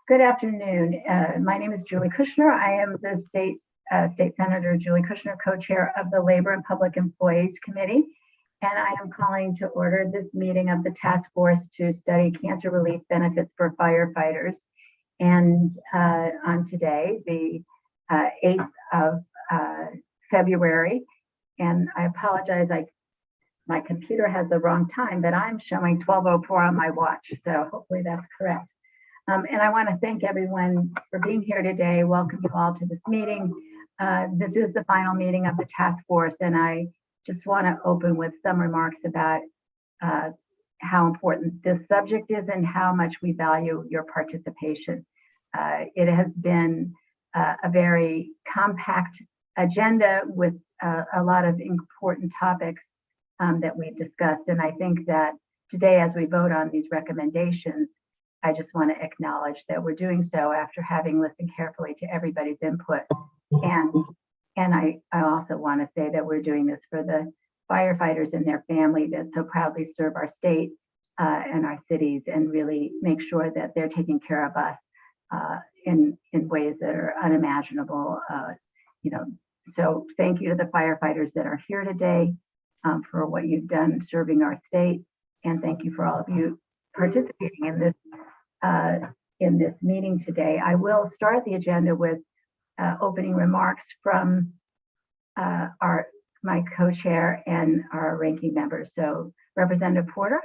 Good afternoon. My name is Julie Kushner. I am the State Senator Julie Kushner, co-chair of the Labor and Public Employees Committee, and I am calling to order this meeting of the task force to study cancer relief benefits for firefighters. And on today, the 8th of February, and I apologize, my computer has the wrong time, but I'm showing 12:04 on my watch, so hopefully that's correct. And I want to thank everyone for being here today. Welcome you all to this meeting. This is the final meeting of the task force, and I just want to open with some remarks about how important this subject is and how much we value your participation. It has been a very compact agenda with a lot of important topics that we've discussed. And I think that today, as we vote on these recommendations, I just want to acknowledge that we're doing so after having listened carefully to everybody's input. And I also want to say that we're doing this for the firefighters and their family that so proudly serve our state and our cities, and really make sure that they're taking care of us in ways that are unimaginable. So thank you to the firefighters that are here today for what you've done serving our state, and thank you for all of you participating in this meeting today. I will start the agenda with opening remarks from my co-chair and our ranking members. So Representative Porter.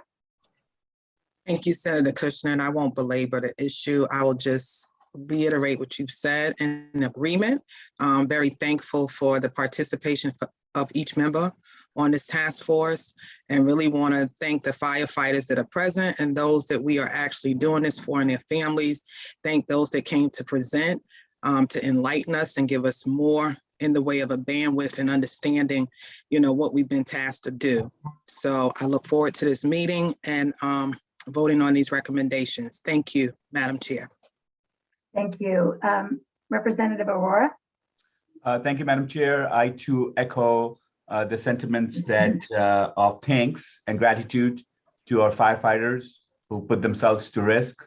Thank you, Senator Kushner, and I won't belabor the issue. I will just reiterate what you've said in agreement. I'm very thankful for the participation of each member on this task force, and really want to thank the firefighters that are present and those that we are actually doing this for and their families. Thank those that came to present to enlighten us and give us more in the way of a bandwidth and understanding, what we've been tasked to do. So I look forward to this meeting and voting on these recommendations. Thank you, Madam Chair. Thank you. Representative Aurora. Thank you, Madam Chair. I too echo the sentiments that of thanks and gratitude to our firefighters who put themselves to risk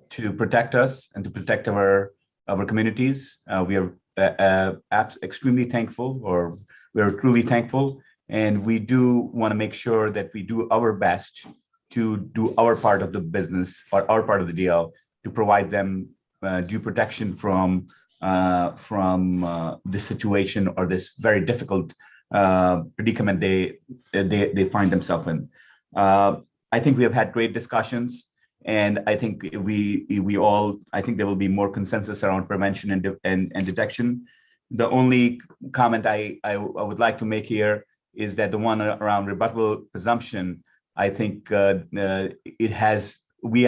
to protect us and to protect our communities. We are extremely thankful, or we are truly thankful, and we do want to make sure that we do our best to do our part of the business, or our part of the deal, to provide them due protection from this situation or this very difficult predicament they find themselves in. I think we have had great discussions, and I think I think there will be more consensus around prevention and detection. The only comment I would like to make here is that the one around rebuttable presumption, I think we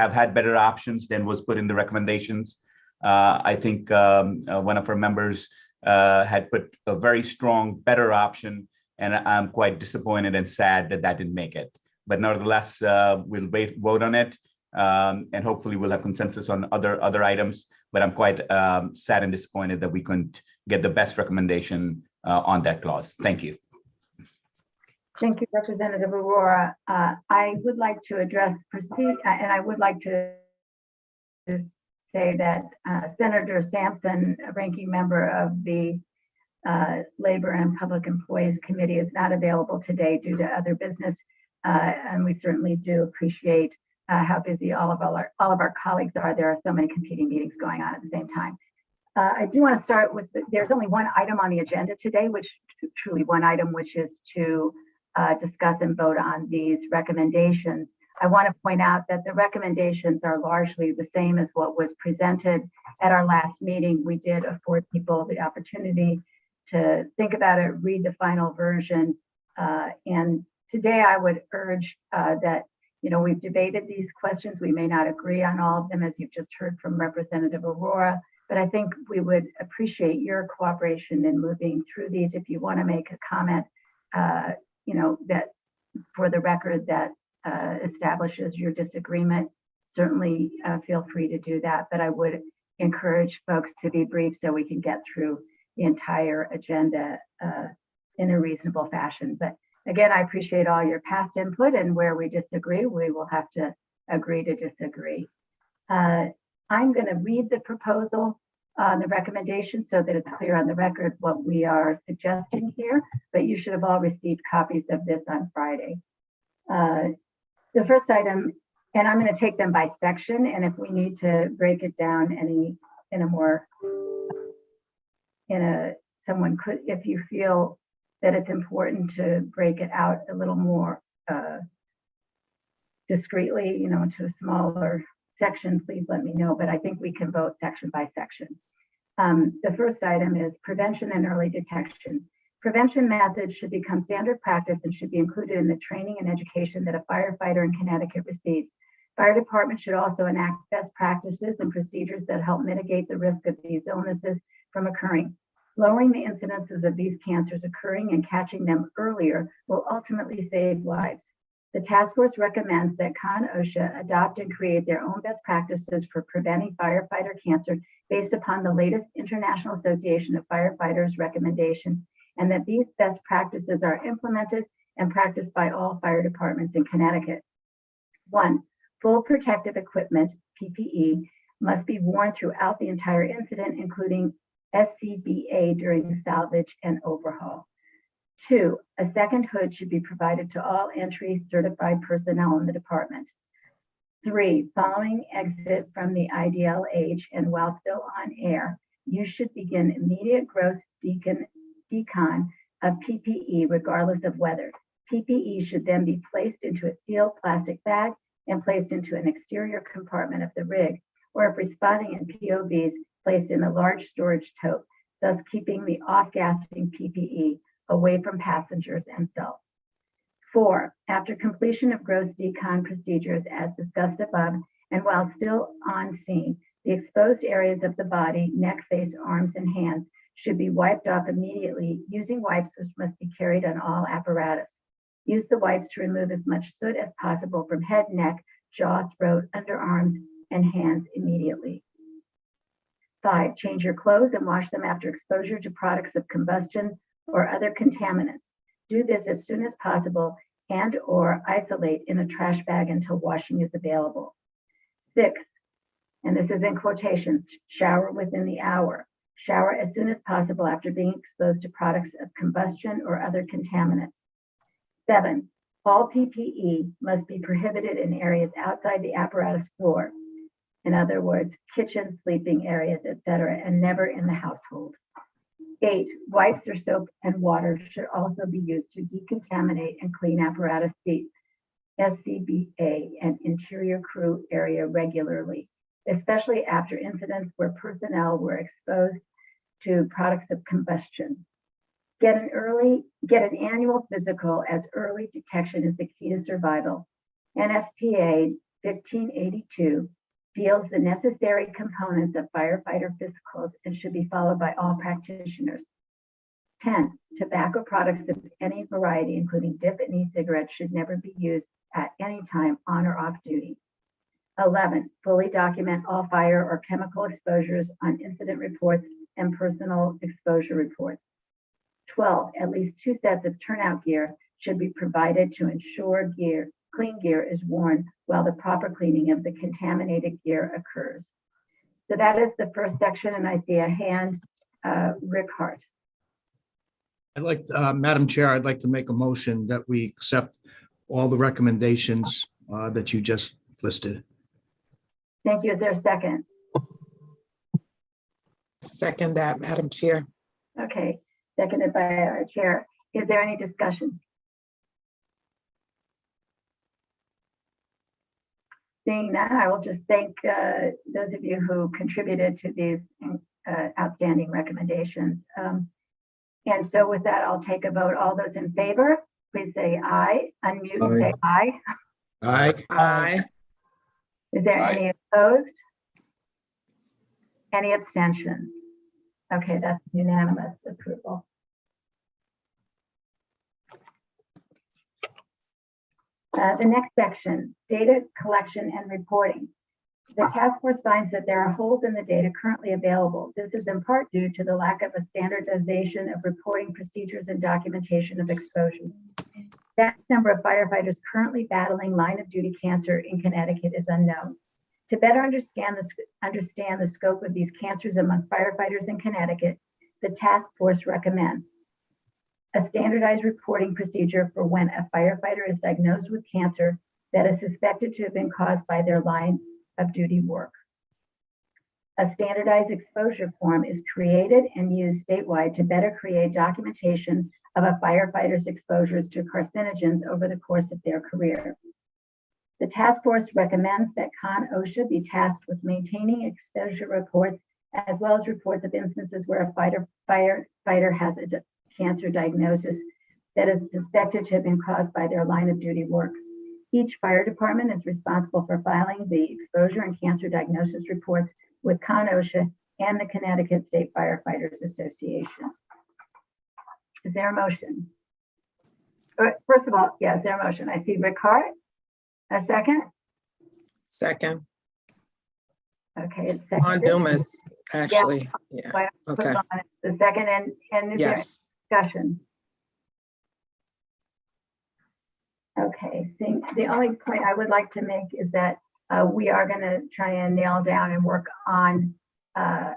have had better options than was put in the recommendations. I think one of our members had put a very strong, better option, and I'm quite disappointed and sad that didn't make it. But nevertheless, we'll vote on it, and hopefully we'll have consensus on other items. But I'm quite sad and disappointed that we couldn't get the best recommendation on that clause. Thank you. Thank you, Representative Aurora. I would like to address and I would like to say that Senator Sampson, a ranking member of the Labor and Public Employees Committee, is not available today due to other business, and we certainly do appreciate how busy all of our colleagues are. There are so many competing meetings going on at the same time. I do want to start with there's only one item on the agenda today, which is to discuss and vote on these recommendations. I want to point out that the recommendations are largely the same as what was presented at our last meeting. We did afford people the opportunity to think about it, read the final version. And today I would urge that, we've debated these questions. We may not agree on all of them, as you've just heard from Representative Aurora, but I think we would appreciate your cooperation in moving through these. If you want to make a comment, that for the record that establishes your disagreement, certainly feel free to do that. But I would encourage folks to be brief so we can get through the entire agenda in a reasonable fashion. But again, I appreciate all your past input, and where we disagree, we will have to agree to disagree. I'm going to read the proposal, the recommendation, so that it's clear on the record what we are suggesting here, but you should have all received copies of this on Friday. The first item, and I'm going to take them by section, and if we need to break it down someone could, if you feel that it's important to break it out a little more discreetly, into a smaller section, please let me know, but I think we can vote section by section. The first item is prevention and early detection. Prevention methods should become standard practice and should be included in the training and education that a firefighter in Connecticut receives. Fire departments should also enact best practices and procedures that help mitigate the risk of these illnesses from occurring. Lowering the incidences of these cancers occurring and catching them earlier will ultimately save lives. The task force recommends that OSHA adopt and create their own best practices for preventing firefighter cancer based upon the latest International Association of Firefighters recommendations, and that these best practices are implemented and practiced by all fire departments in Connecticut. 1. Full protective equipment, PPE, must be worn throughout the entire incident, including SCBA during salvage and overhaul. 2, a second hood should be provided to all entry certified personnel in the department. 3, following exit from the IDLH and while still on air, you should begin immediate gross decon of PPE regardless of weather. PPE should then be placed into a sealed plastic bag and placed into an exterior compartment of the rig, or if responding in POVs, placed in a large storage tote, thus keeping the off-gassing PPE away from passengers and self. 4, after completion of gross decon procedures as discussed above, and while still on scene, the exposed areas of the body, neck, face, arms, and hands should be wiped off immediately using wipes which must be carried on all apparatus. Use the wipes to remove as much soot as possible from head, neck, jaw, throat, underarms, and hands immediately. 5, change your clothes and wash them after exposure to products of combustion or other contaminants. Do this as soon as possible and or isolate in a trash bag until washing is available. 6, and this is in quotations, shower within the hour. Shower as soon as possible after being exposed to products of combustion or other contaminants. 7, all PPE must be prohibited in areas outside the apparatus floor. In other words, kitchen, sleeping areas, etc., and never in the household. 8, wipes or soap and water should also be used to decontaminate and clean apparatus seats, SCBA, and interior crew area regularly, especially after incidents where personnel were exposed to products of combustion. Get an annual physical, as early detection is the key to survival. NFPA 1582 deals the necessary components of firefighter physicals and should be followed by all practitioners. 10, tobacco products of any variety, including dip and e-cigarettes, should never be used at any time on or off duty. 11, fully document all fire or chemical exposures on incident reports and personal exposure reports. 12, at least 2 sets of turnout gear should be provided to ensure clean gear is worn while the proper cleaning of the contaminated gear occurs. So that is the first section, and I see a hand, Rick Hart. Madam Chair, I'd like to make a motion that we accept all the recommendations that you just listed. Thank you. Is there a second? Second that, Madam Chair. Okay, seconded by our chair. Is there any discussion? Seeing that, I will just thank those of you who contributed to these outstanding recommendations. And so with that, I'll take a vote. All those in favor, please say aye. Unmute and say aye. Aye. Aye. Is there any opposed? Any abstentions? Okay, that's unanimous approval. The next section, data collection and reporting. The task force finds that there are holes in the data currently available. This is in part due to the lack of a standardization of reporting procedures and documentation of exposures. The number of firefighters currently battling line of duty cancer in Connecticut is unknown. To better understand the scope of these cancers among firefighters in Connecticut, the task force recommends a standardized reporting procedure for when a firefighter is diagnosed with cancer that is suspected to have been caused by their line of duty work. A standardized exposure form is created and used statewide to better create documentation of a firefighter's exposures to carcinogens over the course of their career. The task force recommends that OSHA be tasked with maintaining exposure reports as well as reports of instances where a firefighter has a cancer diagnosis that is suspected to have been caused by their line of duty work. Each fire department is responsible for filing the exposure and cancer diagnosis reports with OSHA and the Connecticut State Firefighters Association. Is there a motion? First of all, yeah, is there a motion? I see Rick Hart. A second? Second. Okay, it's On seconded. Dumas, actually. Yeah. So I put Okay. it on the second, and is Yes. there discussion? Okay, see, the only point I would like to make is that we are going to try and nail down and work on a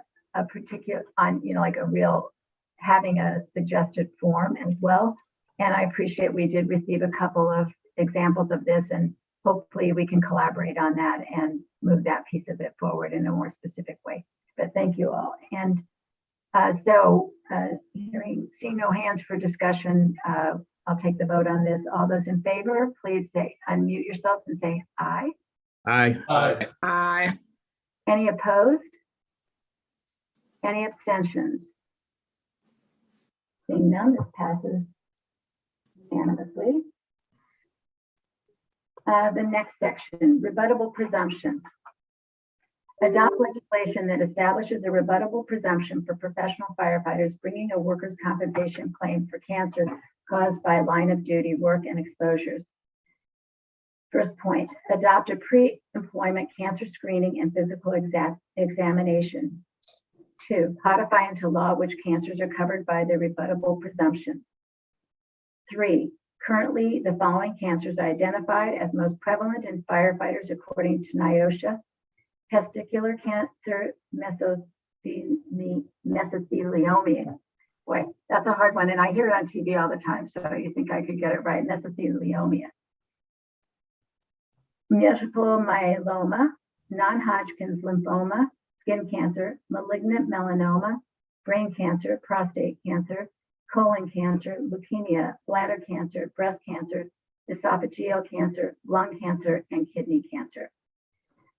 particular, like a real, having a suggested form as well. And I appreciate we did receive a couple of examples of this, and hopefully we can collaborate on that and move that piece of it forward in a more specific way. But thank you all. And seeing no hands for discussion, I'll take the vote on this. All those in favor, please unmute yourselves and say aye. Aye. Aye. Any opposed? Any abstentions? Seeing none, this passes unanimously. The next section, rebuttable presumption. Adopt legislation that establishes a rebuttable presumption for professional firefighters bringing a workers' compensation claim for cancer caused by line of duty work and exposures. First point, adopt a pre-employment cancer screening and physical examination. 2, codify into law which cancers are covered by the rebuttable presumption. 3, currently the following cancers are identified as most prevalent in firefighters according to NIOSH: testicular cancer, mesothelioma. Boy, that's a hard one, and I hear it on TV all the time, so you think I could get it right. Mesothelioma. Multiple myeloma, non-Hodgkin's lymphoma, skin cancer, malignant melanoma, brain cancer, prostate cancer, colon cancer, leukemia, bladder cancer, breast cancer, esophageal cancer, lung cancer, and kidney cancer.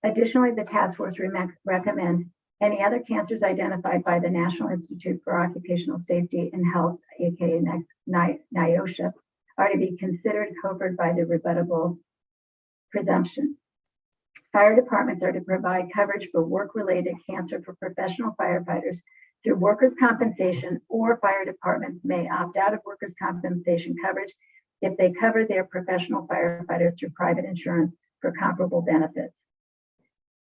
Additionally, the task force recommends any other cancers identified by the National Institute for Occupational Safety and Health, aka NIOSH, are to be considered covered by the rebuttable presumption. Fire departments are to provide coverage for work-related cancer for professional firefighters through workers' compensation, or fire departments may opt out of workers' compensation coverage if they cover their professional firefighters through private insurance for comparable benefits.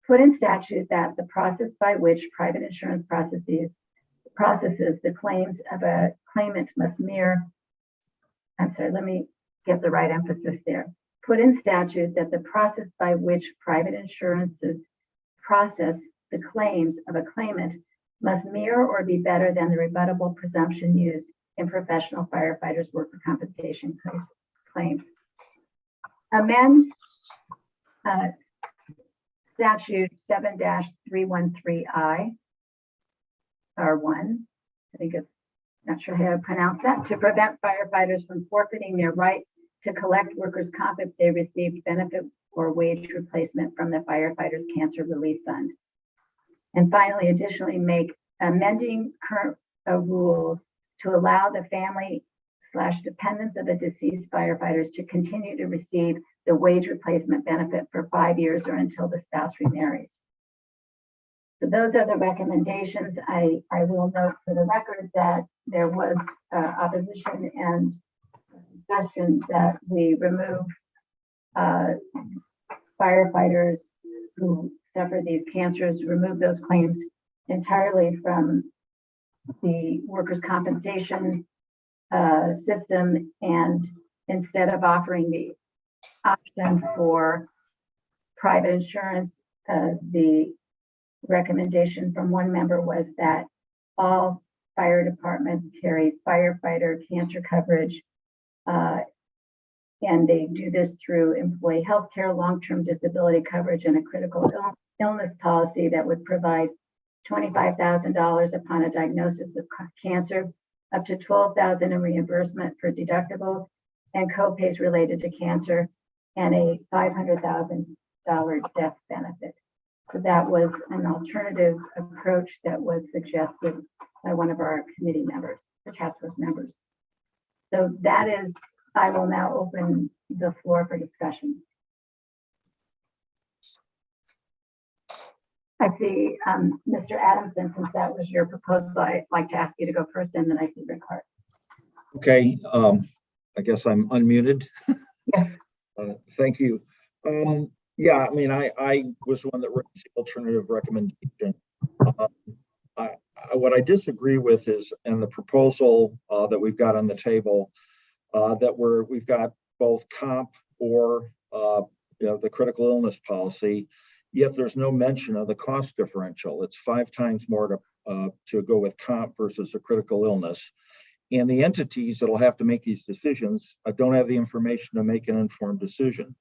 Put in statute that the process by which private insurance processes the claims of a claimant must mirror, let me get the right emphasis there. Put in statute that the process by which private insurances process the claims of a claimant must mirror or be better than the rebuttable presumption used in professional firefighters' worker compensation claims. Amend statute 7-313I, R1, I think it's, not sure how to pronounce that, to prevent firefighters from forfeiting their right to collect workers' comp if they received benefit or wage replacement from the Firefighters Cancer Relief Fund. And finally, additionally, make amending current rules to allow the family/dependents of the deceased firefighters to continue to receive the wage replacement benefit for 5 years or until the spouse remarries. So those are the recommendations. I will note for the record that there was opposition and suggestion that we remove firefighters who suffer these cancers, remove those claims entirely from the workers' compensation system, and instead of offering the option for private insurance, the recommendation from one member was that all fire departments carry firefighter cancer coverage, and they do this through employee health care, long-term disability coverage, and a critical illness policy that would provide $25,000 upon a diagnosis of cancer, up to $12,000 in reimbursement for deductibles and co-pays related to cancer, and a $500,000 death benefit. So that was an alternative approach that was suggested by one of our committee members, the task force members. So that is, I will now open the floor for discussion. I see Mr. Adamson, since that was your proposal, I'd like to ask you to go first, and then I see Rick Hart. Okay, I guess I'm unmuted. Yes. Thank you. Yeah, I mean, I was the one that wrote the alternative recommendation. What I disagree with is, in the proposal that we've got on the table, that we've got both comp or the critical illness policy, yet there's no mention of the cost differential. It's 5 times more to go with comp versus a critical illness. And the entities that'll have to make these decisions don't have the information to make an informed decision.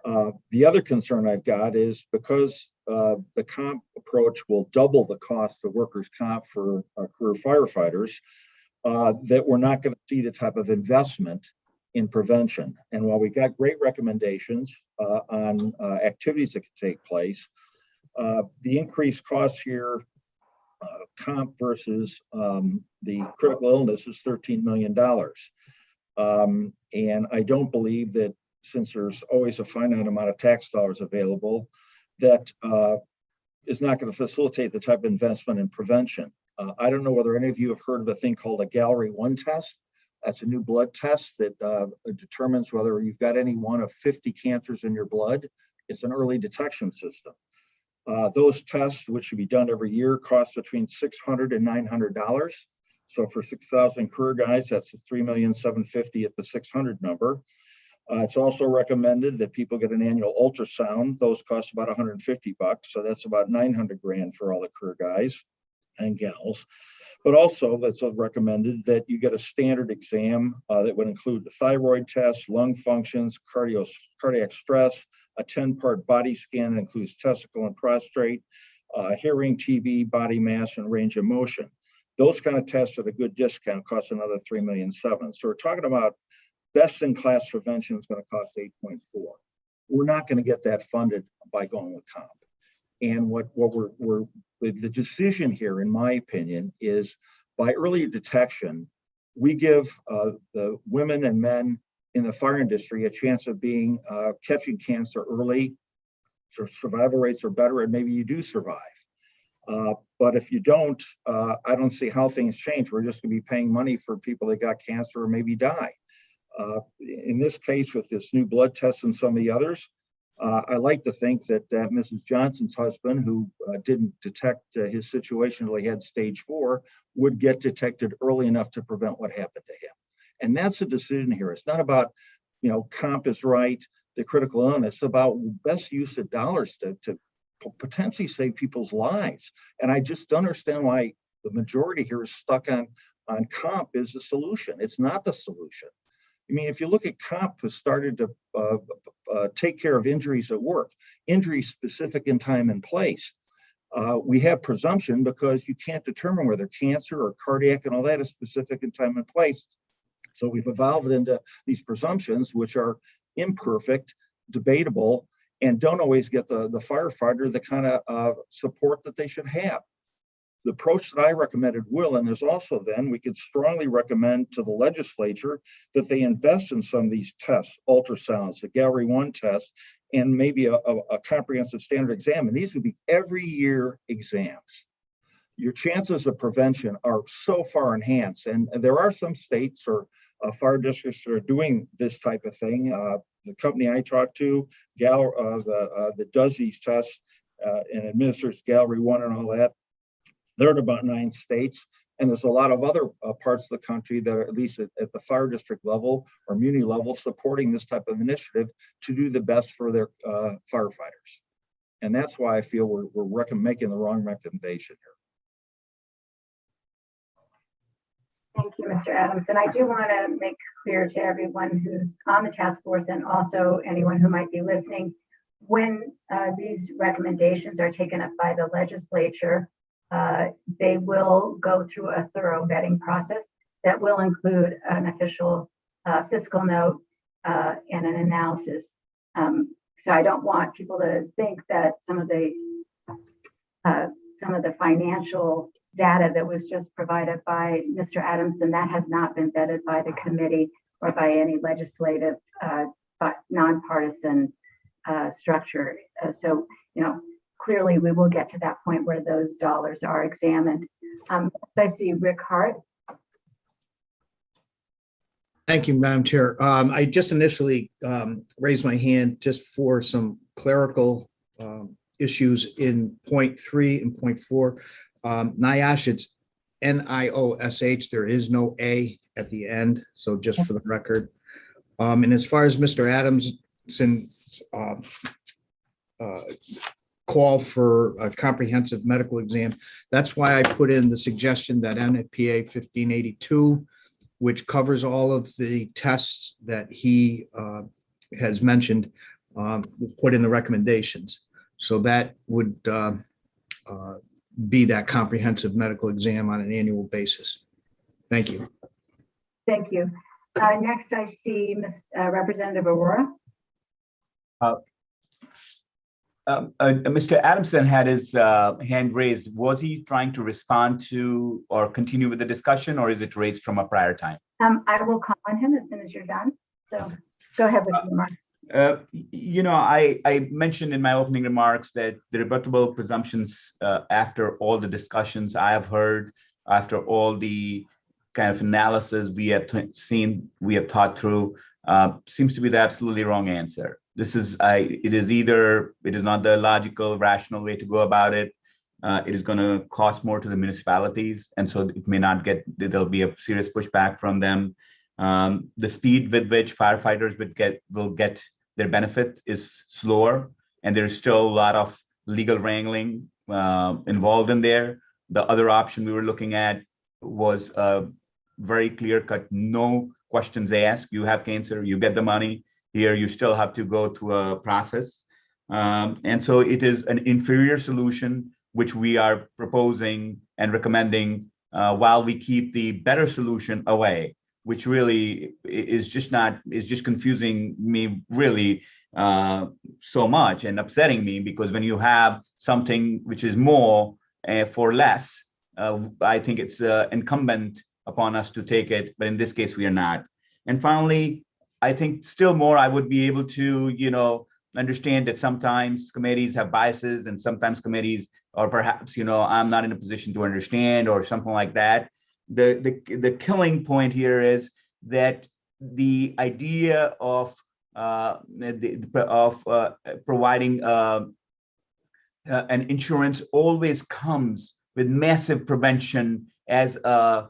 The other concern I've got is because the comp approach will double the cost of workers' comp for career firefighters, that we're not going to see the type of investment in prevention. And while we got great recommendations on activities that could take place, the increased costs here, comp versus the critical illness, is $13 million. And I don't believe that, since there's always a finite amount of tax dollars available, that is not going to facilitate the type of investment in prevention. I don't know whether any of you have heard of a thing called a Gallery 1 test. That's a new blood test that determines whether you've got any one of 50 cancers in your blood. It's an early detection system. Those tests, which should be done every year, cost between $600 and $900. So for 6,000 career guys, that's $3,750,000 at the 600 number. It's also recommended that people get an annual ultrasound. Those cost about $150, so that's about $900,000 for all the career guys and gals. But also, it's recommended that you get a standard exam that would include the thyroid test, lung functions, cardiac stress, a 10-part body scan that includes testicle and prostate, hearing, TB, body mass, and range of motion. Those kind of tests at a good discount cost another $3.7 million. So we're talking about best-in-class prevention is going to cost 8.4. We're not going to get that funded by going with comp. And the decision here, in my opinion, is by early detection, we give the women and men in the fire industry a chance of catching cancer early. So survival rates are better, and maybe you do survive. But if you don't, I don't see how things change. We're just going to be paying money for people that got cancer or maybe die. In this case, with this new blood test and some of the others, I like to think that Mrs. Johnson's husband, who didn't detect his situation until he had stage 4, would get detected early enough to prevent what happened to him. And that's the decision here. It's not about, comp is right, the critical illness. It's about best use of dollars to potentially save people's lives. And I just don't understand why the majority here is stuck on comp is the solution. It's not the solution. I mean, if you look at comp, has started to take care of injuries at work, injuries specific in time and place. We have presumption because you can't determine whether cancer or cardiac and all that is specific in time and place. So we've evolved into these presumptions, which are imperfect, debatable, and don't always get the firefighter the kind of support that they should have. The approach that I recommended will, and there's also then, we could strongly recommend to the legislature that they invest in some of these tests, ultrasounds, the Gallery 1 test, and maybe a comprehensive standard exam. And these would be every year exams. Your chances of prevention are so far enhanced. And there are some states or fire districts that are doing this type of thing. The company I talked to, that does these tests and administers Gallery 1 and all that, they're in about 9 states, and there's a lot of other parts of the country that are, at least at the fire district level or muni level, supporting this type of initiative to do the best for their firefighters. And that's why I feel we're making the wrong recommendation here. Thank you, Mr. Adams. And I do want to make clear to everyone who's on the task force and also anyone who might be listening, when these recommendations are taken up by the legislature, they will go through a thorough vetting process that will include an official fiscal note and an analysis. So I don't want people to think that some of the financial data that was just provided by Mr. Adams, and that has not been vetted by the committee or by any legislative nonpartisan structure. So, clearly we will get to that point where those dollars are examined. I see Rick Hart. Thank you, Madam Chair. I just initially raised my hand just for some clerical issues in point 3 and point 4. NIOSH, it's NIOSH. There is no A at the end. So just for the record. And as far as Mr. Adamson's call for a comprehensive medical exam, that's why I put in the suggestion that NFPA 1582, which covers all of the tests that he has mentioned, was put in the recommendations. So that would be that comprehensive medical exam on an annual basis. Thank you. Thank you. Next, I see Representative Aurora. Mr. Adamson had his hand raised. Was he trying to respond to or continue with the discussion, or is it raised from a prior time? I will call on him as soon as you're done. So go ahead with your remarks. I mentioned in my opening remarks that the rebuttable presumptions after all the discussions I have heard, after all the kind of analysis we have seen, we have thought through, seems to be the absolutely wrong answer. It is not the logical, rational way to go about it. It is going to cost more to the municipalities, and so it may not there'll be a serious pushback from them. The speed with which firefighters will get their benefit is slower, and there's still a lot of legal wrangling involved in there. The other option we were looking at was very clear-cut, no questions asked. You have cancer, you get the money. Here, you still have to go through a process. And so it is an inferior solution, which we are proposing and recommending while we keep the better solution away, which really is just confusing me really so much and upsetting me, because when you have something which is more for less, I think it's incumbent upon us to take it, but in this case, we are not. And finally, I think still more, I would be able to, understand that sometimes committees have biases and sometimes committees, or perhaps, I'm not in a position to understand or something like that. The killing point here is that the idea of providing an insurance always comes with massive prevention as a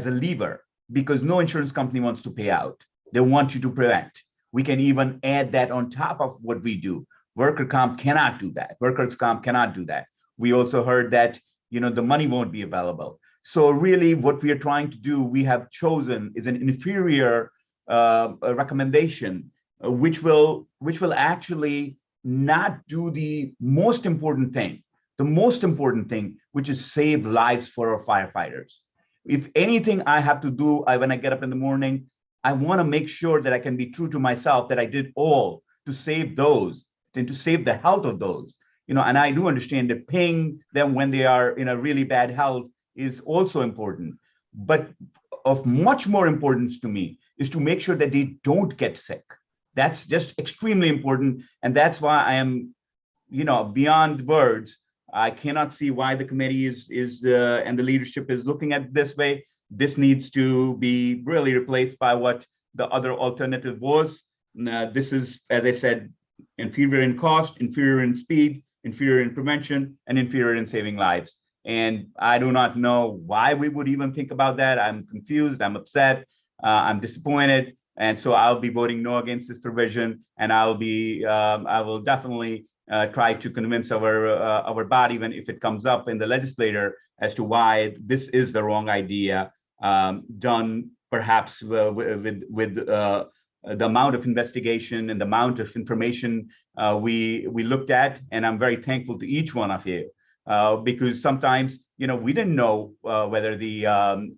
lever, because no insurance company wants to pay out. They want you to prevent. We can even add that on top of what we do. Workers' comp cannot do that. We also heard that, the money won't be available. So really what we are trying to do, we have chosen is an inferior recommendation, which will actually not do the most important thing, which is save lives for our firefighters. If anything I have to do, when I get up in the morning, I want to make sure that I can be true to myself, that I did all to save those and to save the health of those. And I do understand that paying them when they are in a really bad health is also important. But of much more importance to me is to make sure that they don't get sick. That's just extremely important. And that's why I am, beyond words. I cannot see why the committee is and the leadership is looking at it this way. This needs to be really replaced by what the other alternative was. This is, as I said, inferior in cost, inferior in speed, inferior in prevention, and inferior in saving lives. And I do not know why we would even think about that. I'm confused, I'm upset, I'm disappointed. And so I'll be voting no against this provision, and I will definitely try to convince our body when if it comes up in the legislature as to why this is the wrong idea, done perhaps with the amount of investigation and the amount of information we looked at. And I'm very thankful to each one of you because sometimes, we didn't know whether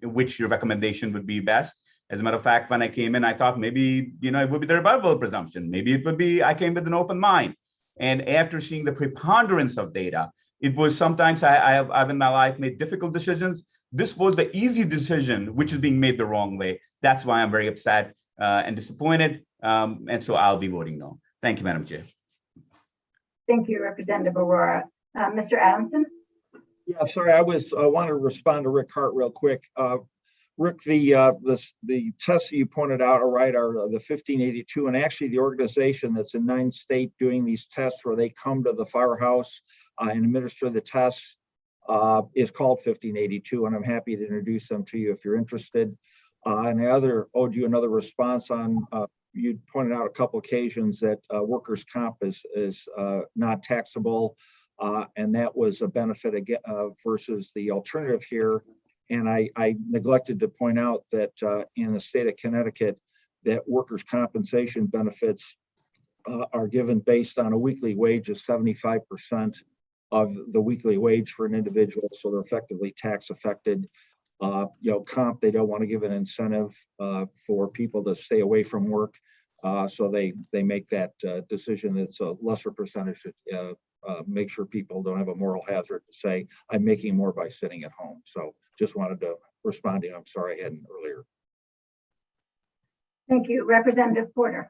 which recommendation would be best. As a matter of fact, when I came in, I thought maybe, it would be the rebuttable presumption. Maybe it would be, I came with an open mind. And after seeing the preponderance of data, it was sometimes I've in my life made difficult decisions. This was the easy decision, which is being made the wrong way. That's why I'm very upset and disappointed. And so I'll be voting no. Thank you, Madam Chair. Thank you, Representative Aurora. Mr. Adamson? Yeah, sorry, I wanted to respond to Rick Hart real quick. Rick, the tests that you pointed out are right, are the 1582, and actually the organization that's in 9 states doing these tests where they come to the firehouse and administer the tests is called 1582, and I'm happy to introduce them to you if you're interested. And I owed you another response on, you pointed out a couple occasions that workers' comp is not taxable, and that was a benefit again versus the alternative here. And I neglected to point out that in the state of Connecticut, that workers' compensation benefits are given based on a weekly wage of 75% of the weekly wage for an individual. So they're effectively tax affected. Comp, they don't want to give an incentive for people to stay away from work. So they make that decision that's a lesser percentage to make sure people don't have a moral hazard to say, I'm making more by sitting at home. So just wanted to respond to you. I'm sorry I hadn't earlier. Thank you. Representative Porter.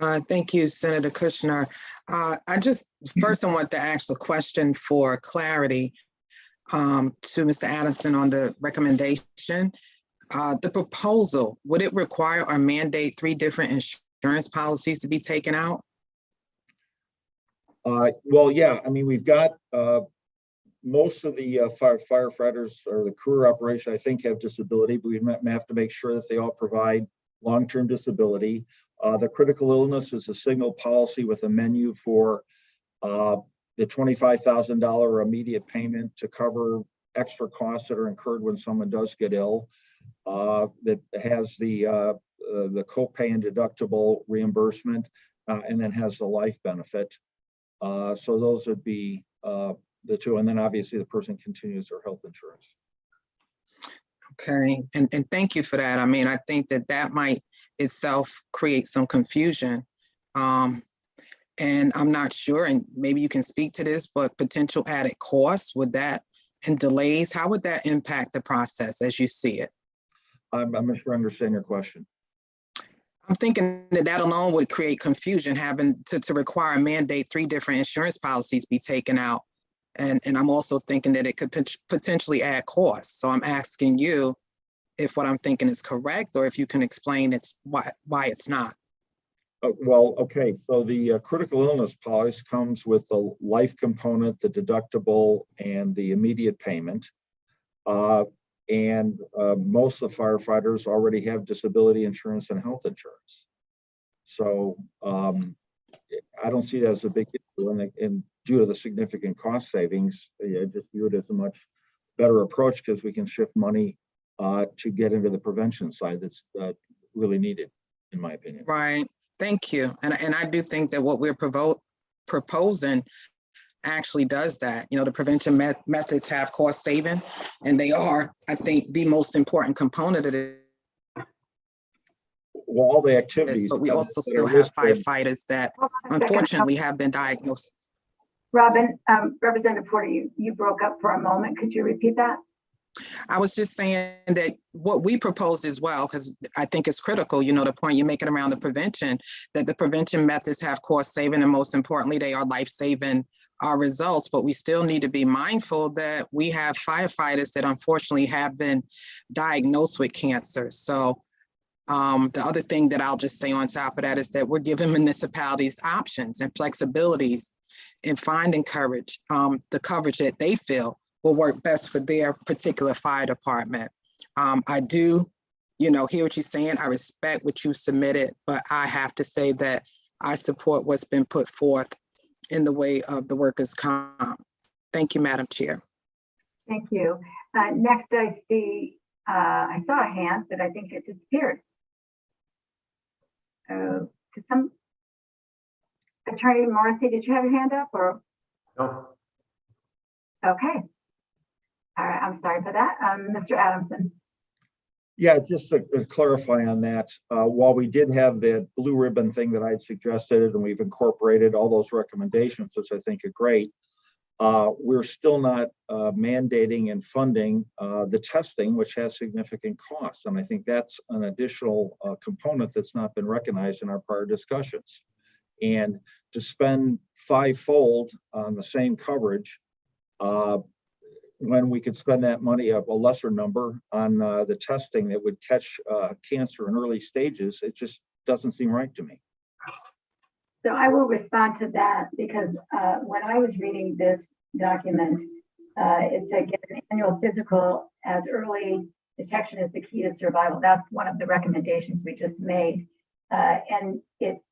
Thank you, Senator Kushner. I want to ask a question for clarity to Mr. Addison on the recommendation. The proposal, would it require or mandate 3 different insurance policies to be taken out? Well, yeah, I mean, we've got most of the firefighters or the career operation, I think, have disability, but we have to make sure that they all provide long-term disability. The critical illness is a single policy with a menu for the $25,000 immediate payment to cover extra costs that are incurred when someone does get ill. That has the copay and deductible reimbursement, and then has the life benefit. So those would be the 2, and then obviously the person continues their health insurance. Okay, and thank you for that. I mean, I think that might itself create some confusion. And I'm not sure, and maybe you can speak to this, but potential added costs, would that, and delays, how would that impact the process as you see it? I'm not sure I understand your question. I'm thinking that alone would create confusion, having to require a mandate 3 different insurance policies be taken out. And I'm also thinking that it could potentially add costs. So I'm asking you if what I'm thinking is correct, or if you can explain why it's not. Well, okay, so the critical illness policy comes with the life component, the deductible, and the immediate payment. And most of the firefighters already have disability insurance and health insurance. So I don't see that as a big issue, and due to the significant cost savings, I just view it as a much better approach because we can shift money to get into the prevention side that's really needed, in my opinion. Right, thank you. And I do think that what we're proposing actually does that. The prevention methods have cost saving, and they are, I think, the most important component of it. Well, all the activities. But we also still have firefighters that unfortunately have been diagnosed. Robin, Representative Porter, you broke up for a moment. Could you repeat that? I was just saying that what we propose as well, because I think it's critical, the point you're making around the prevention, that the prevention methods have cost saving, and most importantly, they are life-saving results. But we still need to be mindful that we have firefighters that unfortunately have been diagnosed with cancer. So the other thing that I'll just say on top of that is that we're giving municipalities options and flexibilities in finding coverage, the coverage that they feel will work best for their particular fire department. I do, hear what you're saying. I respect what you submitted, but I have to say that I support what's been put forth in the way of the workers' comp. Thank you, Madam Chair. Thank you. Next, I saw a hand, but I think it disappeared. Attorney Morrissey, did you have your hand up or? No. Okay. All right, I'm sorry for that. Mr. Adamson. Yeah, just to clarify on that, while we did have that blue ribbon thing that I had suggested, and we've incorporated all those recommendations, which I think are great, we're still not mandating and funding the testing, which has significant costs. And I think that's an additional component that's not been recognized in our prior discussions. And to spend fivefold on the same coverage, when we could spend that money, a lesser number, on the testing that would catch cancer in early stages, it just doesn't seem right to me. So I will respond to that because when I was reading this document, it said get an annual physical as early detection is the key to survival. That's one of the recommendations we just made. And it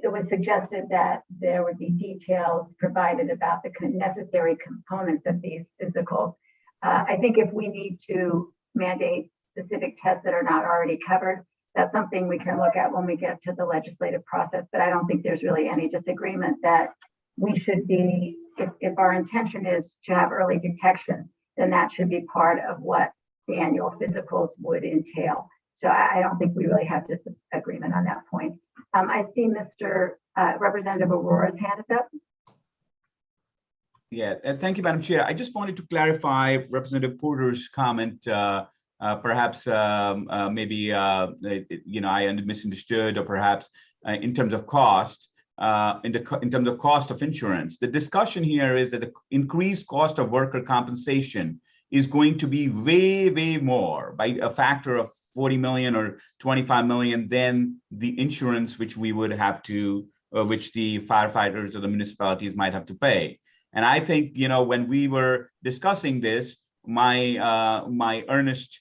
was suggested that there would be details provided about the necessary components of these physicals. I think if we need to mandate specific tests that are not already covered, that's something we can look at when we get to the legislative process. But I don't think there's really any disagreement that we should be, if our intention is to have early detection, then that should be part of what the annual physicals would entail. So I don't think we really have disagreement on that point. I see Mr. Representative Aurora's hand is up. Yeah, thank you, Madam Chair. I just wanted to clarify Representative Porter's comment. Perhaps maybe I misunderstood, or perhaps in terms of cost, in terms of cost of insurance. The discussion here is that the increased cost of worker compensation is going to be way, way more by a factor of 40 million or 25 million than the insurance which we would have to, which the firefighters or the municipalities might have to pay. And I think, when we were discussing this, my earnest,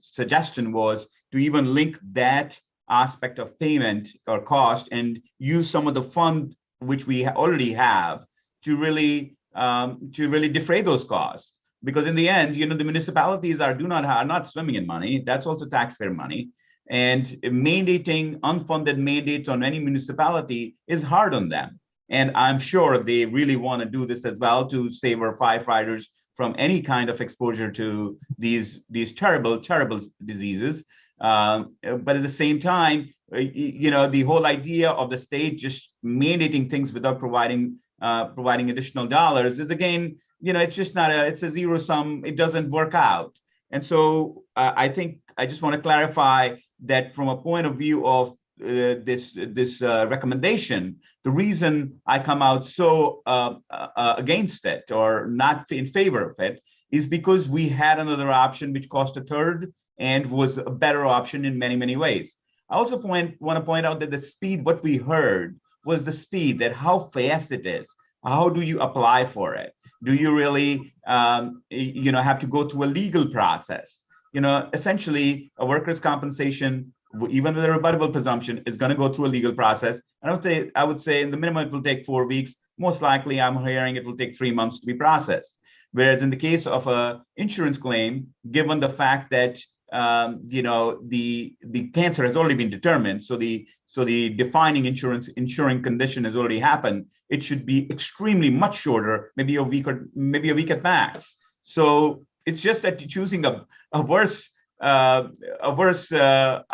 suggestion was to even link that aspect of payment or cost and use some of the fund which we already have to really defray those costs. Because in the end, the municipalities are not swimming in money. That's also taxpayer money. And mandating unfunded mandates on any municipality is hard on them. And I'm sure they really want to do this as well to save our firefighters from any kind of exposure to these terrible, terrible diseases. But at the same time, the whole idea of the state just mandating things without providing additional dollars is, again, it's just not it's a zero sum. It doesn't work out. And so I think I just want to clarify that from a point of view of this recommendation, the reason I come out so against it or not in favor of it is because we had another option which cost a third and was a better option in many, many ways. I also want to point out that the speed, what we heard was the speed, that how fast it is. How do you apply for it? Do you really, have to go through a legal process? Essentially, a workers' compensation, even with a rebuttable presumption, is going to go through a legal process. I would say in the minimum, it will take 4 weeks. Most likely, I'm hearing it will take 3 months to be processed. Whereas in the case of a insurance claim, given the fact that the cancer has already been determined, so the defining insuring condition has already happened, it should be extremely much shorter, maybe a week at max. So it's just that choosing a worse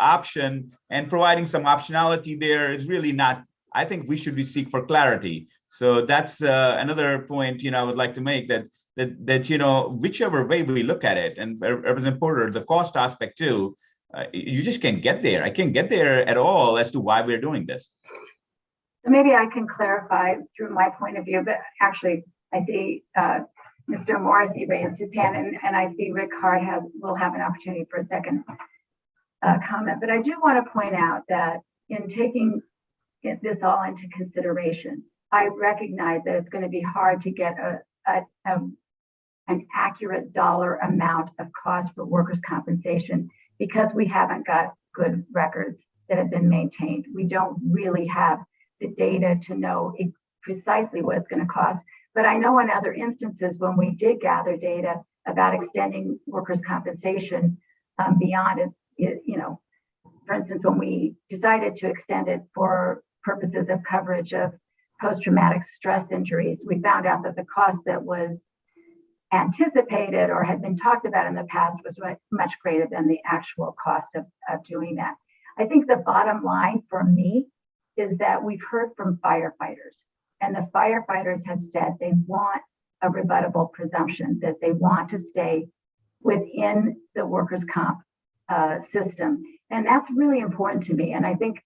option and providing some optionality there is really not. I think we should seek for clarity. So that's another point I would like to make, that whichever way we look at it, and Representative Porter, the cost aspect too, you just can't get there. I can't get there at all as to why we're doing this. So maybe I can clarify through my point of view, but actually I see Mr. Morrissey raised his hand, and I see Rick Hart will have an opportunity for a second comment. But I do want to point out that in taking this all into consideration, I recognize that it's going to be hard to get an accurate dollar amount of cost for workers' compensation because we haven't got good records that have been maintained. We don't really have the data to know precisely what it's going to cost. But I know in other instances when we did gather data about extending workers' compensation beyond it, for instance, when we decided to extend it for purposes of coverage of post-traumatic stress injuries, we found out that the cost that was anticipated or had been talked about in the past was much greater than the actual cost of doing that. I think the bottom line for me is that we've heard from firefighters, and the firefighters have said they want a rebuttable presumption, that they want to stay within the workers' comp system. And that's really important to me. And I think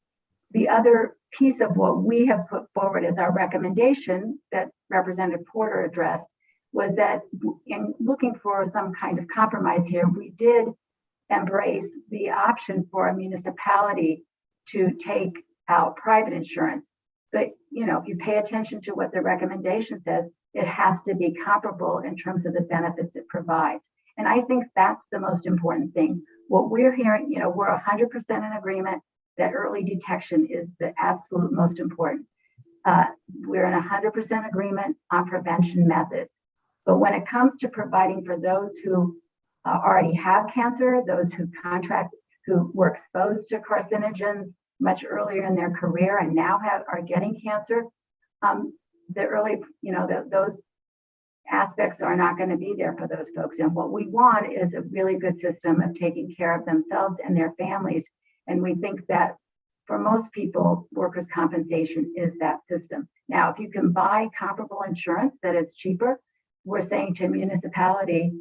the other piece of what we have put forward as our recommendation that Representative Porter addressed was that in looking for some kind of compromise here, we did embrace the option for a municipality to take out private insurance. But if you pay attention to what the recommendation says, it has to be comparable in terms of the benefits it provides. And I think that's the most important thing. What we're hearing, we're 100% in agreement that early detection is the absolute most important. We're in 100% agreement on prevention methods. But when it comes to providing for those who already have cancer, those who were exposed to carcinogens much earlier in their career and now are getting cancer, those aspects are not going to be there for those folks. And what we want is a really good system of taking care of themselves and their families. And we think that for most people, workers' compensation is that system. Now, if you can buy comparable insurance that is cheaper, we're saying to municipality,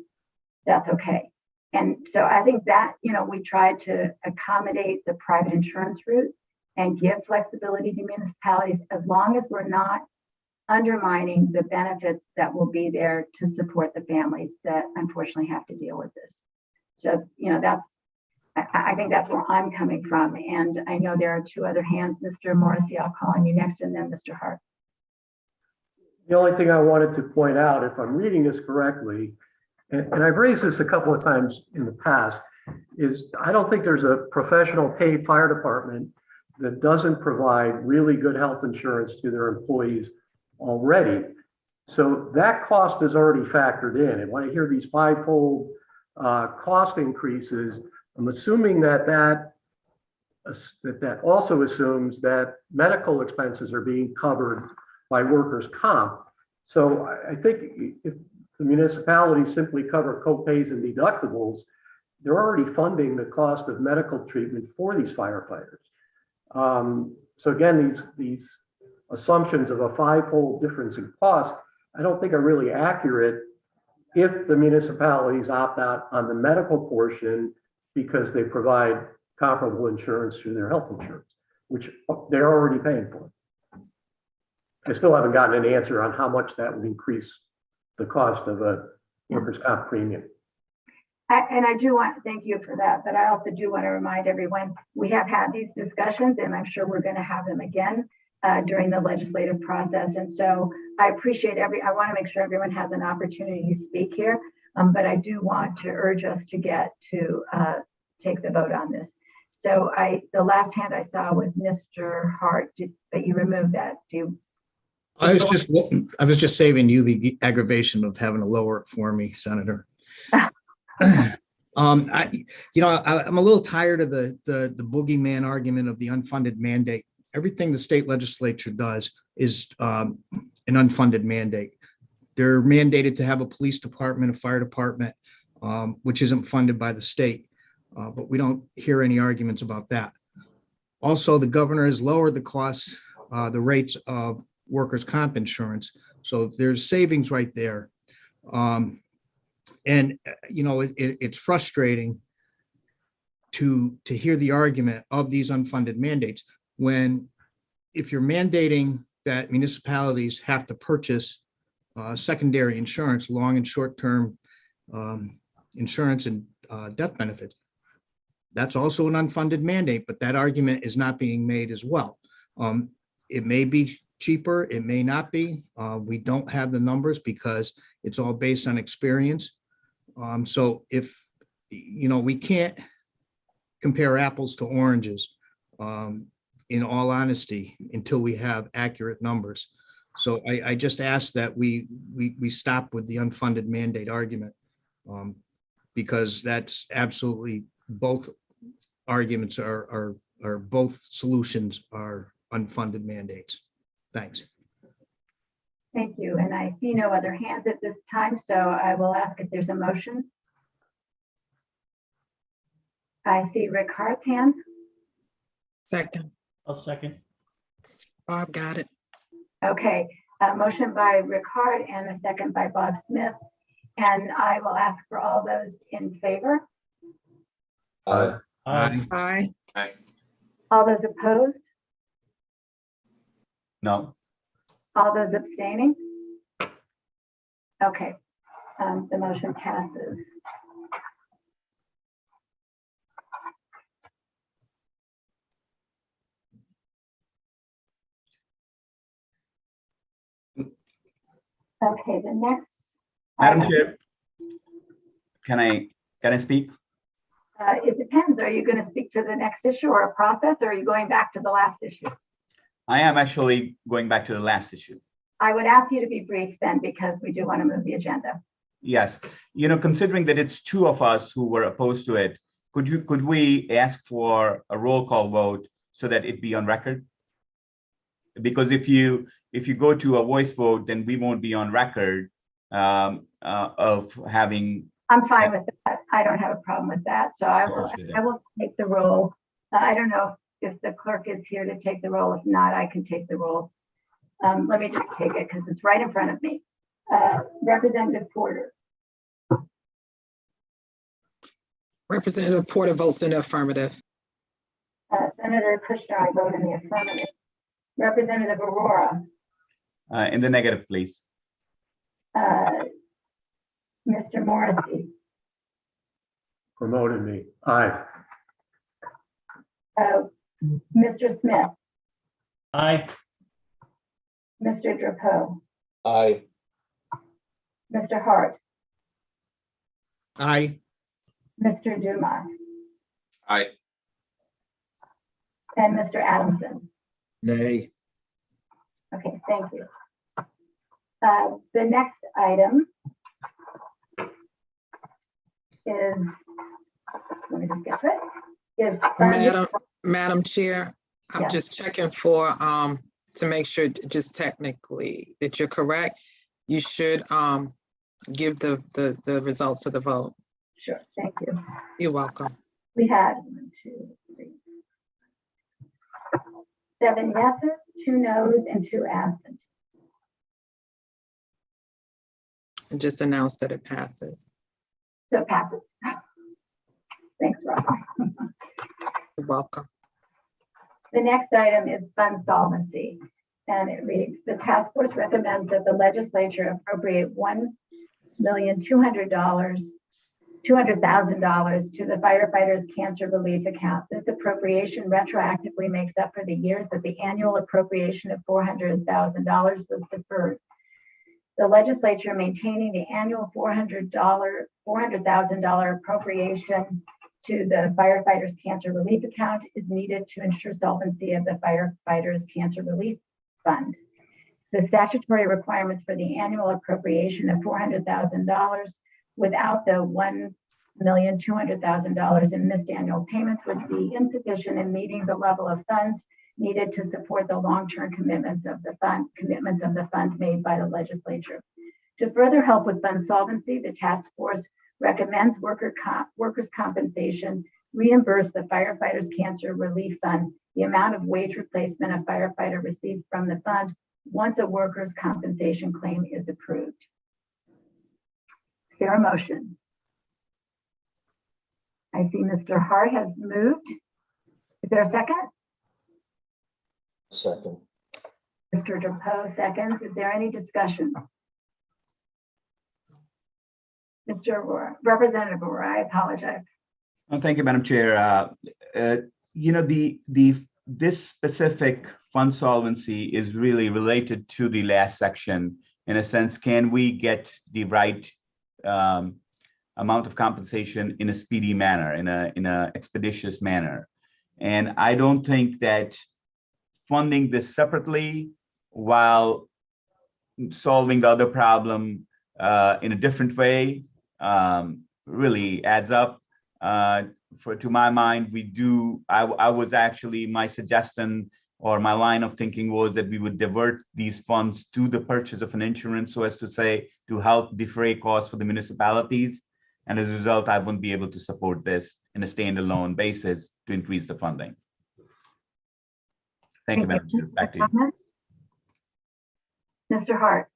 that's okay. And so I think that, we try to accommodate the private insurance route and give flexibility to municipalities as long as we're not undermining the benefits that will be there to support the families that unfortunately have to deal with this. So, I think that's where I'm coming from. And I know there are two other hands. Mr. Morrissey, I'll call on you next, and then Mr. Hart. The only thing I wanted to point out, if I'm reading this correctly, and I've raised this a couple of times in the past, is I don't think there's a professional paid fire department that doesn't provide really good health insurance to their employees already. So that cost is already factored in. And when I hear these fivefold cost increases, I'm assuming that also assumes that medical expenses are being covered by workers' comp. So I think if the municipalities simply cover co-pays and deductibles, they're already funding the cost of medical treatment for these firefighters. So again, these assumptions of a fivefold difference in cost, I don't think are really accurate if the municipalities opt out on the medical portion because they provide comparable insurance through their health insurance, which they're already paying for. I still haven't gotten an answer on how much that would increase the cost of a workers' comp premium. And I do want to thank you for that, but I also do want to remind everyone, we have had these discussions and I'm sure we're going to have them again during the legislative process. And so I appreciate I want to make sure everyone has an opportunity to speak here, but I do want to urge us to get to take the vote on this. So the last hand I saw was Mr. Hart, but you removed that. I was just saving you the aggravation of having to lower it for me, Senator. I'm a little tired of the boogeyman argument of the unfunded mandate. Everything the state legislature does is an unfunded mandate. They're mandated to have a police department, a fire department, which isn't funded by the state, but we don't hear any arguments about that. Also, the governor has lowered the costs, the rates of workers' comp insurance. So there's savings right there. It's frustrating to hear the argument of these unfunded mandates when if you're mandating that municipalities have to purchase secondary insurance, long and short-term insurance and death benefits, that's also an unfunded mandate, but that argument is not being made as well. It may be cheaper, it may not be. We don't have the numbers because it's all based on experience. So if, we can't compare apples to oranges. in all honesty, until we have accurate numbers. So I just ask that we stop with the unfunded mandate argument. Because that's absolutely, both arguments are both solutions are unfunded mandates. Thanks. Thank you. And I see no other hands at this time, so I will ask if there's a motion. I see Rick Hart's hand. Second, I'll second. Bob got it. Okay, a motion by Rick Hart and a second by Bob Smith. And I will ask for all those in favor. Aye. Aye. All those opposed, No. all those abstaining. Okay, the motion passes. Okay, the next. Madam item- Chair, can I speak? It depends. Are you going to speak to the next issue or a process, or are you going back to the last issue? I am actually going back to the last issue. I would ask you to be brief then, because we do want to move the agenda. Yes, considering that it's two of us who were opposed to it, could we ask for a roll call vote so that it be on record? Because if you go to a voice vote, then we won't be on record of having. I'm fine with that. I don't have a problem with that. So I will take the roll. I don't know if the clerk is here to take the roll. If not, I can take the roll. Let me just take it because it's right in front of me. Representative Porter. Representative Porter votes in the affirmative. Senator Kushner, I vote in the affirmative. Representative Aurora. In the negative, please. Mr. Morrissey. Promoted me. Aye. Mr. Smith. Aye. Mr. Drapeau. Aye. Mr. Hart. Aye. Mr. Dumas. Aye. And Mr. Adamson. Nay. Okay, thank you. The next item is, let me just get to it, is Madam Chair, I'm Yes. just checking for, to make sure, just technically, that you're correct. You should give the results of the vote. Sure, thank you. You're welcome. We had 1, 2, 3, 7 yeses, 2 noes, and 2 absent. And just announce that it passes. So it passes. Thanks, Rob. You're welcome. The next item is fund solvency. And it reads, the task force recommends that the legislature appropriate $1,200,000 to the firefighters cancer relief account. This appropriation retroactively makes up for the years that the annual appropriation of $400,000 was deferred. The legislature maintaining the annual $400,000 appropriation to the firefighters cancer relief account is needed to ensure solvency of the firefighters cancer relief fund. The statutory requirements for the annual appropriation of $400,000 without the $1,200,000 in missed annual payments would be insufficient in meeting the level of funds needed to support the long-term commitments of the fund made by the legislature. To further help with fund solvency, the task force recommends workers' compensation reimburse the firefighters cancer relief fund the amount of wage replacement a firefighter received from the fund once a workers' compensation claim is approved. Is there a motion? I see Mr. Hart has moved. Is there a second? Second. Mr. Drapeau seconds. Is there any discussion? Mr. Aurora, Representative Aurora, I apologize. Oh, thank you, Madam Chair. This specific fund solvency is really related to the last section. In a sense, can we get the right amount of compensation in a speedy manner, in a expeditious manner? And I don't think that funding this separately while solving the other problem in a different way really adds up. To my mind, I was actually, my suggestion or my line of thinking was that we would divert these funds to the purchase of an insurance, so as to say, to help defray costs for the municipalities. And as a result, I wouldn't be able to support this in a standalone basis to increase the funding. Thank you, Madam Chair. Back to you. Comments? Mr. Hart.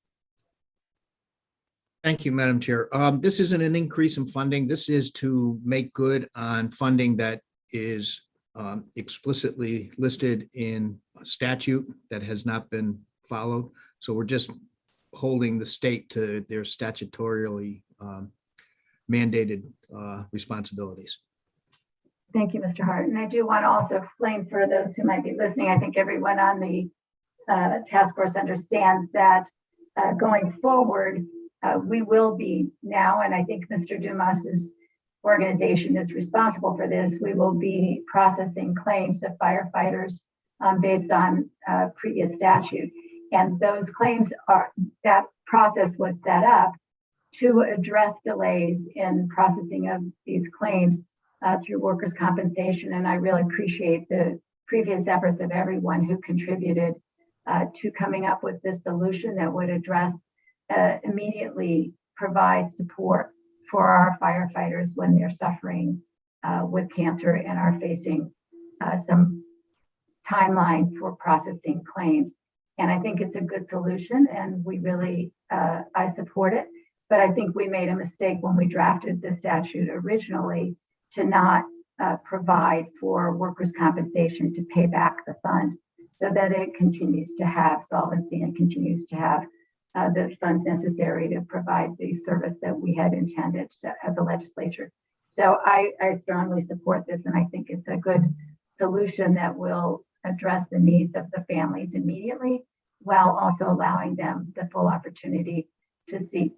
Thank you, Madam Chair. This isn't an increase in funding. This is to make good on funding that is explicitly listed in a statute that has not been followed. So we're just holding the state to their statutorily mandated responsibilities. Thank you, Mr. Hart. And I do want to also explain for those who might be listening, I think everyone on the task force understands that going forward, we will be now, and I think Mr. Dumas's organization is responsible for this, we will be processing claims of firefighters based on previous statute. And those claims that process was set up to address delays in processing of these claims through workers' compensation. And I really appreciate the previous efforts of everyone who contributed to coming up with this solution that would address, immediately provide support for our firefighters when they're suffering with cancer and are facing some timeline for processing claims. And I think it's a good solution, and we really, I support it. But I think we made a mistake when we drafted the statute originally to not provide for workers' compensation to pay back the fund so that it continues to have solvency and continues to have the funds necessary to provide the service that we had intended as a legislature. So I strongly support this, and I think it's a good solution that will address the needs of the families immediately, while also allowing them the full opportunity to seek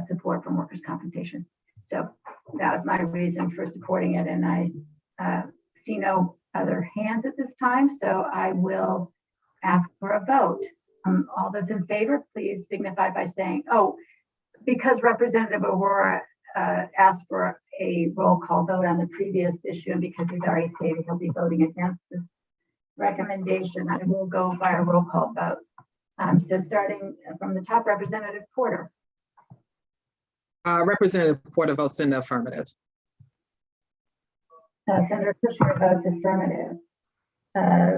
support from workers' compensation. So that was my reason for supporting it, and I see no other hands at this time, so I will ask for a vote. All those in favor, please signify by saying, oh, because Representative Aurora asked for a roll call vote on the previous issue, and because he's already stated he'll be voting against this recommendation, I will go by a roll call vote. So starting from the top, Representative Porter. Representative Porter votes in the affirmative. Senator Kushner votes affirmative.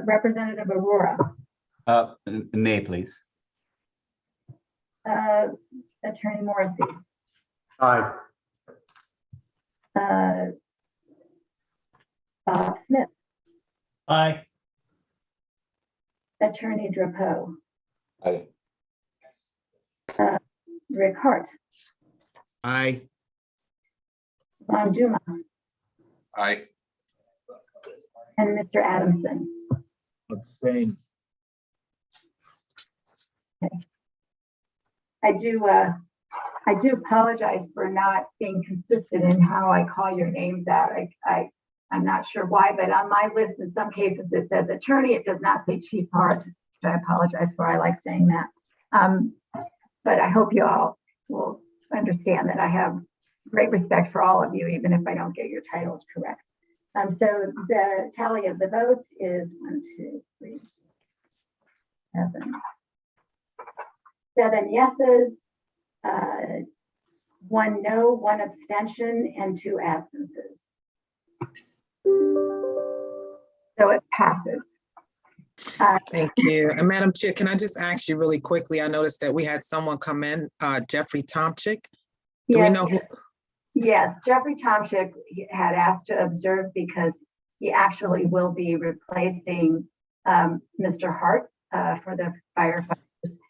Representative Aurora. Nay, please. Attorney Morrissey. Aye. Bob Smith. Aye. Attorney Drapeau. Aye. Rick Hart. Aye. Ron Dumas. Aye. And Mr. Adamson. Abstain. I do apologize for not being consistent in how I call your names out. I'm not sure why, but on my list, in some cases, it says attorney. It does not say Chief Hart, which I apologize for. I like saying that. But I hope you all will understand that I have great respect for all of you, even if I don't get your titles correct. So the tally of the votes is 1, 2, 3, 7. 7 yeses, 1 no, 1 abstention, and 2 absences. So it passes. Thank you. And Madam Chair, can I just ask you really quickly? I noticed that we had someone come in, Jeffrey Tomczyk. Do we know who? Yes, Jeffrey Tomczyk had asked to observe because he actually will be replacing Mr. Hart for the firefighters.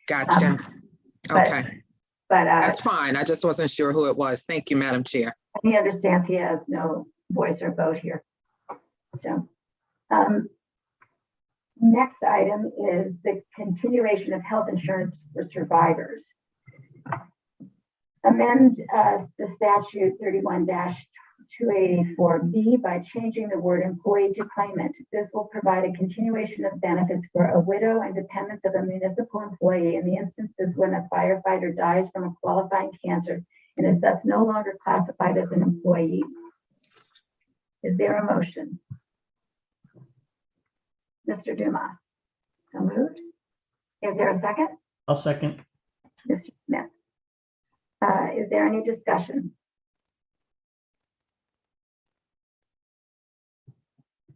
Gotcha. Okay, But that's fine. I just wasn't sure who it was. Thank you, Madam Chair. he understands he has no voice or vote here. So next item is the continuation of health insurance for survivors. Amend the statute 284B by changing the word employee to claimant. This will provide a continuation of benefits for a widow and dependents of a municipal employee in the instances when a firefighter dies from a qualifying cancer and is thus no longer classified as an employee. Is there a motion? Mr. Dumas? So moved. Is there a second? I'll second. Mr. Smith? Is there any discussion?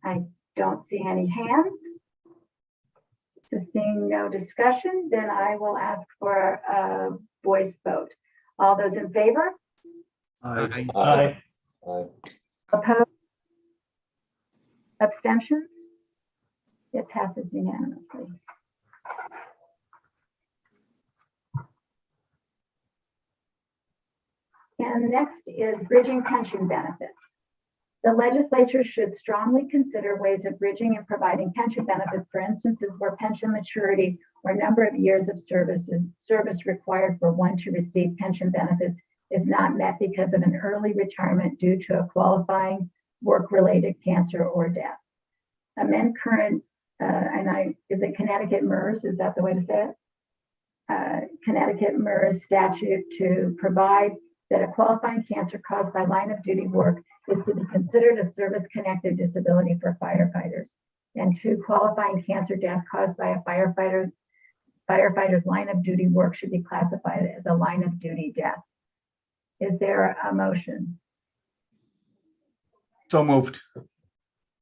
I don't see any hands. So seeing no discussion, then I will ask for a voice vote. All those in favor? Aye. Aye. Opposed? Abstentions? It passes unanimously. And next is bridging pension benefits. The legislature should strongly consider ways of bridging and providing pension benefits for instances where pension maturity or number of years of service required for one to receive pension benefits is not met because of an early retirement due to a qualifying work-related cancer or death. Amend current, is it Connecticut MERS? Is that the way to say it? Connecticut MERS statute to provide that a qualifying cancer caused by line of duty work is to be considered a service-connected disability for firefighters. And 2, qualifying cancer death caused by a firefighter's line of duty work should be classified as a line of duty death. Is there a motion? So moved.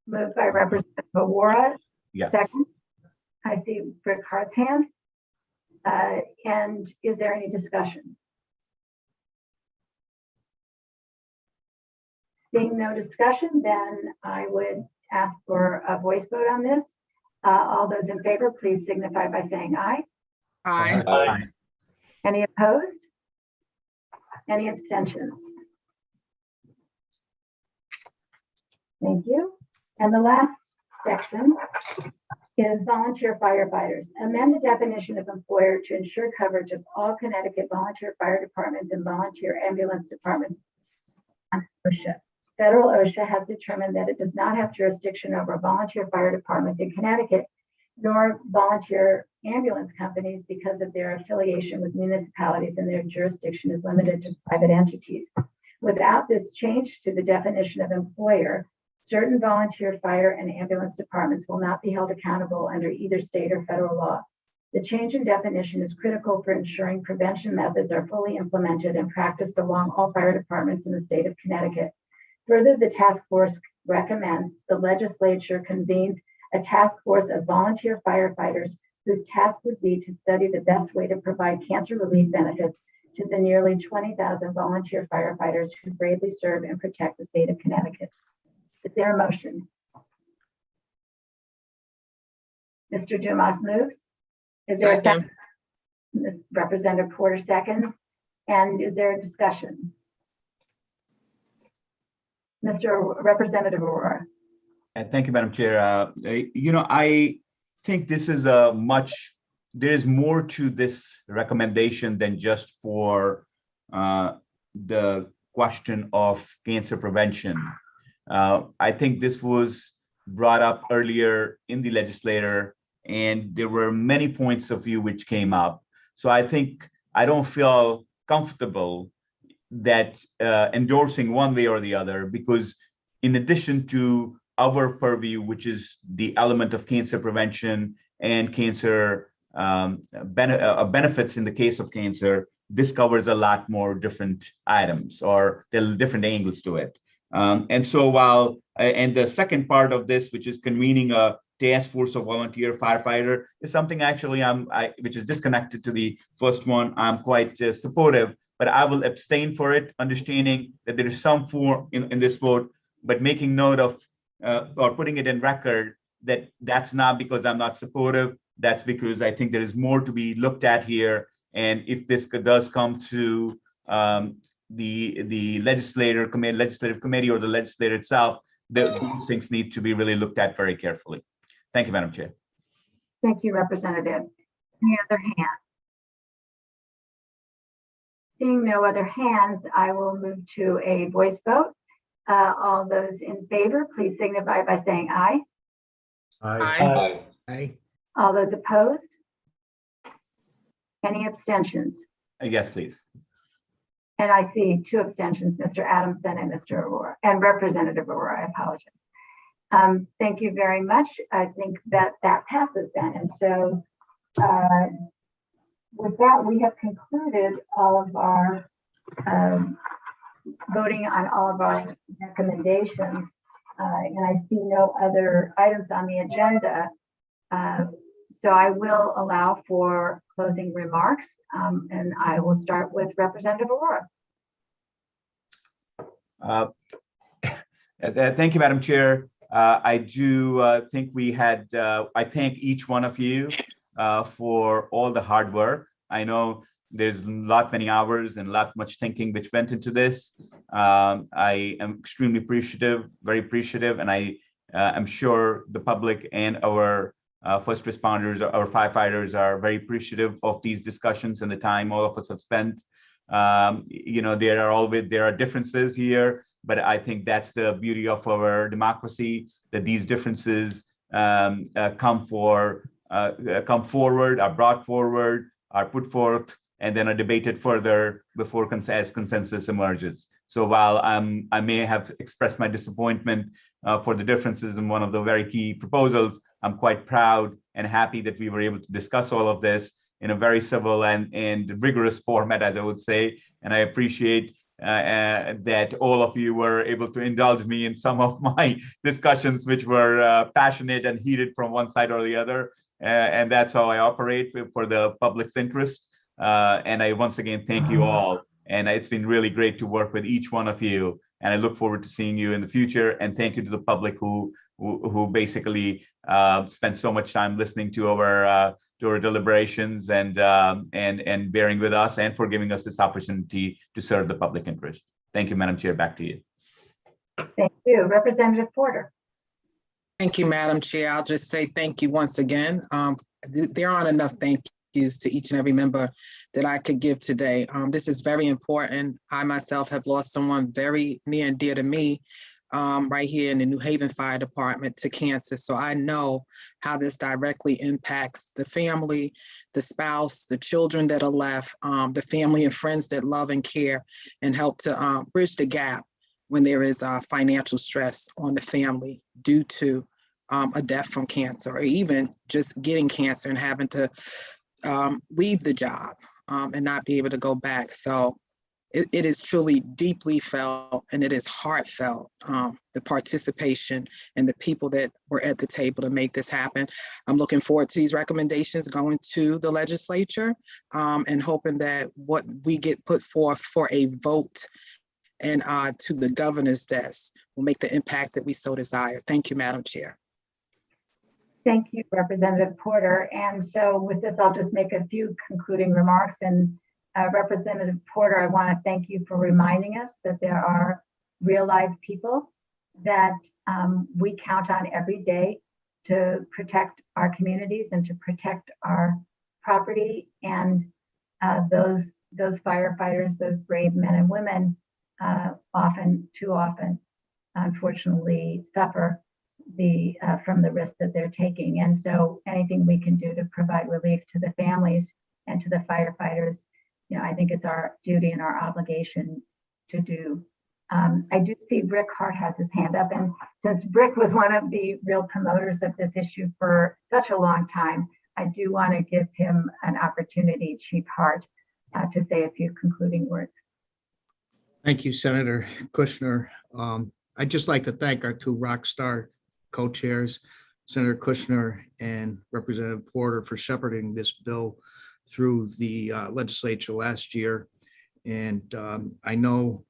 Moved by Representative Awara. Yeah. Second. I see Rick Hart's hand. And is there any discussion? Seeing no discussion, then I would ask for a voice vote on this. All those in favor, please signify by saying aye. Aye. Aye. Any opposed? Any abstentions? Thank you. And the last section is volunteer firefighters. Amend the definition of employer to ensure coverage of all Connecticut volunteer fire departments and volunteer ambulance departments. OSHA. Federal OSHA has determined that it does not have jurisdiction over volunteer fire departments in Connecticut, nor volunteer ambulance companies because of their affiliation with municipalities, and their jurisdiction is limited to private entities. Without this change to the definition of employer, certain volunteer fire and ambulance departments will not be held accountable under either state or federal law. The change in definition is critical for ensuring prevention methods are fully implemented and practiced along all fire departments in the state of Connecticut. Further, the task force recommends the legislature convenes a task force of volunteer firefighters whose task would be to study the best way to provide cancer relief benefits to the nearly 20,000 volunteer firefighters who bravely serve and protect the state of Connecticut. Is there a motion? Mr. Dumas moves. Is there a second? Representative Porter seconds. And is there a discussion? Mr. Representative Aurora. Thank you, Madam Chair. I think this is there is more to this recommendation than just for the question of cancer prevention. I think this was brought up earlier in the legislature, and there were many points of view which came up. So I think I don't feel comfortable that endorsing one way or the other, because in addition to our purview, which is the element of cancer prevention and cancer benefits in the case of cancer, this covers a lot more different items, or there are different angles to it. And so while, and the second part of this, which is convening a task force of volunteer firefighter, is something actually which is disconnected to the first one. I'm quite supportive, but I will abstain for it, understanding that there is some form in this vote, but making note of or putting it in record that that's not because I'm not supportive. That's because I think there is more to be looked at here. And if this does come to the legislative committee or the legislature itself, those things need to be really looked at very carefully. Thank you, Madam Chair. Thank you, Representative. Any other hands? Seeing no other hands, I will move to a voice vote. All those in favor, please signify by saying aye. Aye. Aye. All those opposed? Any abstentions? Yes, please. And I see 2 abstentions, Mr. Adamson and Mr. Aurora, and Representative Aurora, I apologize. Thank you very much. I think that passes then. And so with that, we have concluded all of our voting on all of our recommendations. And I see no other items on the agenda. So I will allow for closing remarks, and I will start with Representative Aurora. Thank you, Madam Chair. I do think we had, I thank each one of you for all the hard work. I know there's many hours and much thinking which went into this. I am extremely appreciative, very appreciative, and I am sure the public and our first responders, our firefighters are very appreciative of these discussions and the time all of us have spent. You know, there are differences here, but I think that's the beauty of our democracy, that these differences come forward, are brought forward, are put forth, and then are debated further before consensus emerges. So while I may have expressed my disappointment for the differences in one of the very key proposals, I'm quite proud and happy that we were able to discuss all of this in a very civil and rigorous format, as I would say. And I appreciate that all of you were able to indulge me in some of my discussions, which were passionate and heated from one side or the other. And that's how I operate for the public's interest. And I once again thank you all. And it's been really great to work with each one of you. And I look forward to seeing you in the future. And thank you to the public who basically spent so much time listening to our deliberations and bearing with us, and for giving us this opportunity to serve the public interest. Thank you, Madam Chair. Back to you. Thank you. Representative Porter. Thank you, Madam Chair. I'll just say thank you once again. There aren't enough thank yous to each and every member that I could give today. This is very important. I myself have lost someone very near and dear to me right here in the New Haven Fire Department to cancer. So I know how this directly impacts the family, the spouse, the children that are left, the family and friends that love and care and help to bridge the gap when there is financial stress on the family due to a death from cancer, or even just getting cancer and having to leave the job and not be able to go back. So it is truly deeply felt, and it is heartfelt, the participation and the people that were at the table to make this happen. I'm looking forward to these recommendations going to the legislature and hoping that what we get put forth for a vote and to the governor's desk will make the impact that we so desire. Thank you, Madam Chair. Thank you, Representative Porter. And so with this, I'll just make a few concluding remarks. And Representative Porter, I want to thank you for reminding us that there are real life people that we count on every day to protect our communities and to protect our property. And those firefighters, those brave men and women, too often, unfortunately, suffer from the risk that they're taking. And so anything we can do to provide relief to the families and to the firefighters, you know, I think it's our duty and our obligation to do. I do see Rick Hart has his hand up, and since Rick was one of the real promoters of this issue for such a long time, I do want to give him an opportunity, Chief Hart, to say a few concluding words. Thank you, Senator Kushner. I'd just like to thank our two rock star co-chairs, Senator Kushner and Representative Porter, for shepherding this bill through the legislature last year. And I know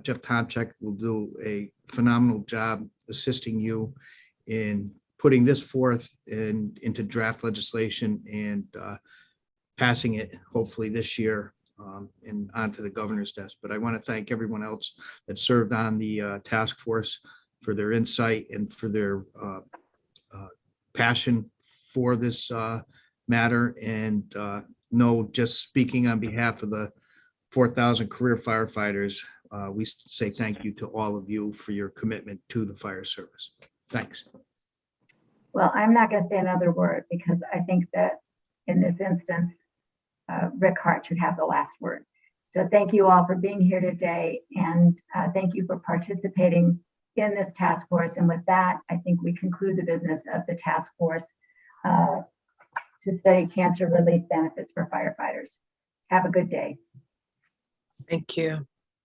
Jeff Tomczyk will do a phenomenal job assisting you in putting this forth into draft legislation and passing it hopefully this year and onto the governor's desk. But I want to thank everyone else that served on the task force for their insight and for their passion for this matter. And just speaking on behalf of the 4,000 career firefighters, we say thank you to all of you for your commitment to the fire service. Thanks. Well, I'm not going to say another word because I think that in this instance, Rick Hart should have the last word. So thank you all for being here today, and thank you for participating in this task force. And with that, I think we conclude the business of the task force to study cancer relief benefits for firefighters. Have a good day. Thank you.